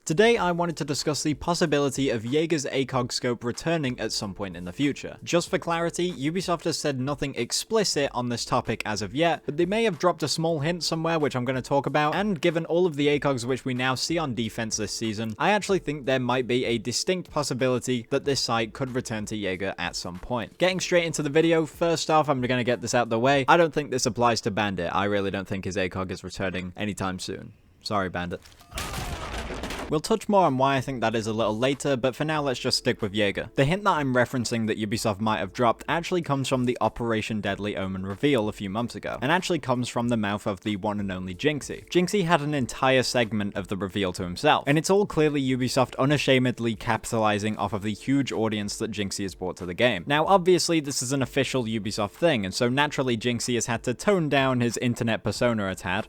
Today I wanted to discuss the possibility of Jäger's ACOG scope returning at some point in the future. Just for clarity, Ubisoft has said nothing explicit on this topic as of yet, but they may have dropped a small hint somewhere which I'm going to talk about, and given all of the ACOGs which we now see on defense this season, I actually think there might be a distinct possibility that this site could return to Jäger at some point. Getting straight into the video, first off I'm going to get this out of the way, I don't think this applies to Bandit. I really don't think his ACOG is returning anytime soon. Sorry, Bandit. We'll touch more on why I think that is a little later, but for now let's just stick with Jäger. The hint that I'm referencing that Ubisoft might have dropped actually comes from the Operation Deadly Omen reveal a few months ago, and actually comes from the mouth of the one and only Jinxie. Jinxie had an entire segment of the reveal to himself, and it's all clearly Ubisoft unashamedly capitalizing off of the huge audience that Jinxie has brought to the game. Now obviously this is an official Ubisoft thing, and so naturally Jinxie has had to tone down his internet persona a tad.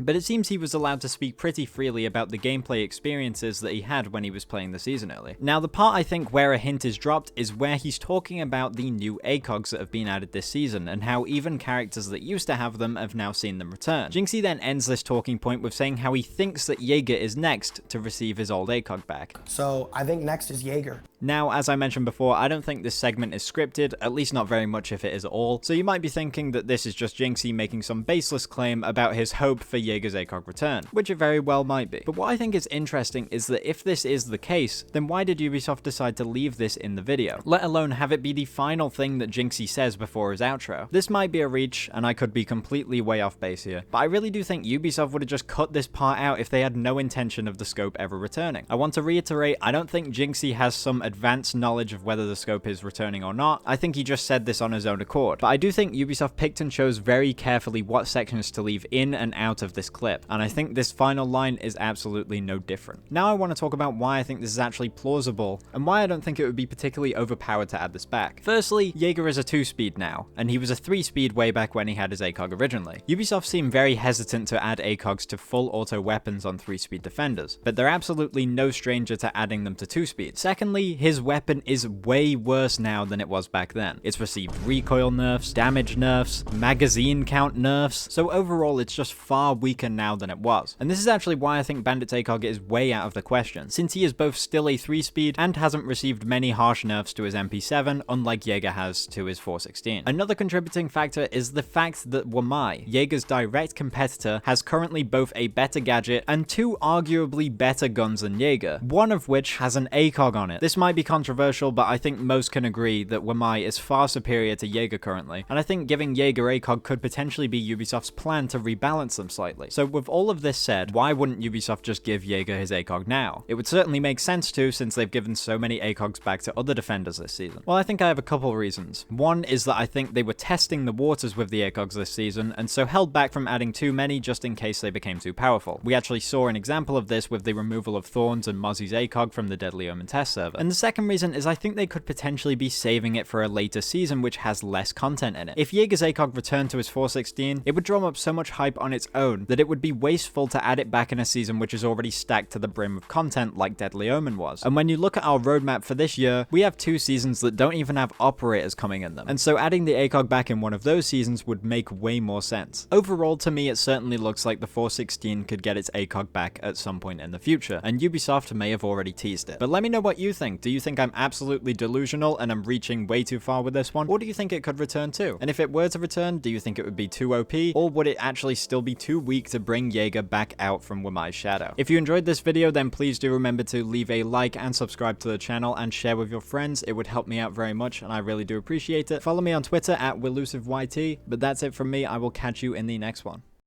But it seems he was allowed to speak pretty freely about the gameplay experiences that he had when he was playing the season early. Now the part I think where a hint is dropped is where he's talking about the new ACOGs that have been added this season, and how even characters that used to have them have now seen them return. Jinxie then ends this talking point with saying how he thinks that Jäger is next to receive his old ACOG back. So I think next is Jäger. Now, as I mentioned before, I don't think this segment is scripted, at least not very much if it is at all, so you might be thinking that this is just Jinxie making some baseless claim about his hope for Jäger's ACOG return, which it very well might be. But what I think is interesting is that if this is the case, then why did Ubisoft decide to leave this in the video, let alone have it be the final thing that Jinxie says before his outro? This might be a reach, and I could be completely way off base here, but I really do think Ubisoft would have just cut this part out if they had no intention of the scope ever returning. I want to reiterate, I don't think Jinxie has some advanced knowledge of whether the scope is returning or not. I think he just said this on his own accord, but I do think Ubisoft picked and chose very carefully what sections to leave in and out of this clip, and I think this final line is absolutely no different. Now I want to talk about why I think this is actually plausible, and why I don't think it would be particularly overpowered to add this back. Firstly, Jäger is a 2-speed now, and he was a 3-speed way back when he had his ACOG originally. Ubisoft seemed very hesitant to add ACOGs to full auto weapons on 3-speed defenders, but they're absolutely no stranger to adding them to 2-speed. Secondly, his weapon is way worse now than it was back then. It's received recoil nerfs, damage nerfs, magazine count nerfs, so overall it's just far weaker now than it was. And this is actually why I think Bandit's ACOG is way out of the question, since he is both still a 3-speed and hasn't received many harsh nerfs to his MP7, unlike Jäger has to his 416. Another contributing factor is the fact that Wamai, Jäger's direct competitor, has currently both a better gadget and 2 arguably better guns than Jäger, one of which has an ACOG on it. This might be controversial, but I think most can agree that Wamai is far superior to Jäger currently, and I think giving Jäger ACOG could potentially be Ubisoft's plan to rebalance them slightly. So with all of this said, why wouldn't Ubisoft just give Jäger his ACOG now? It would certainly make sense to, since they've given so many ACOGs back to other defenders this season. Well, I think I have a couple reasons. One is that I think they were testing the waters with the ACOGs this season, and so held back from adding too many just in case they became too powerful. We actually saw an example of this with the removal of Thorns and Mozzie's ACOG from the Deadly Omen test server. And the second reason is I think they could potentially be saving it for a later season which has less content in it. If Jäger's ACOG returned to his 416, it would drum up so much hype on its own that it would be wasteful to add it back in a season which is already stacked to the brim of content like Deadly Omen was. And when you look at our roadmap for this year, we have 2 seasons that don't even have operators coming in them, and so adding the ACOG back in one of those seasons would make way more sense. Overall, to me, it certainly looks like the 416 could get its ACOG back at some point in the future, and Ubisoft may have already teased it. But let me know what you think. Do you think I'm absolutely delusional and I'm reaching way too far with this one, or do you think it could return too? And if it were to return, do you think it would be too OP, or would it actually still be too weak to bring Jäger back out from Wamai's shadow? If you enjoyed this video, then please do remember to leave a like and subscribe to the channel and share with your friends. It would help me out very much and I really do appreciate it. Follow me on Twitter at WillusiveYT, but that's it from me. I will catch you in the next one.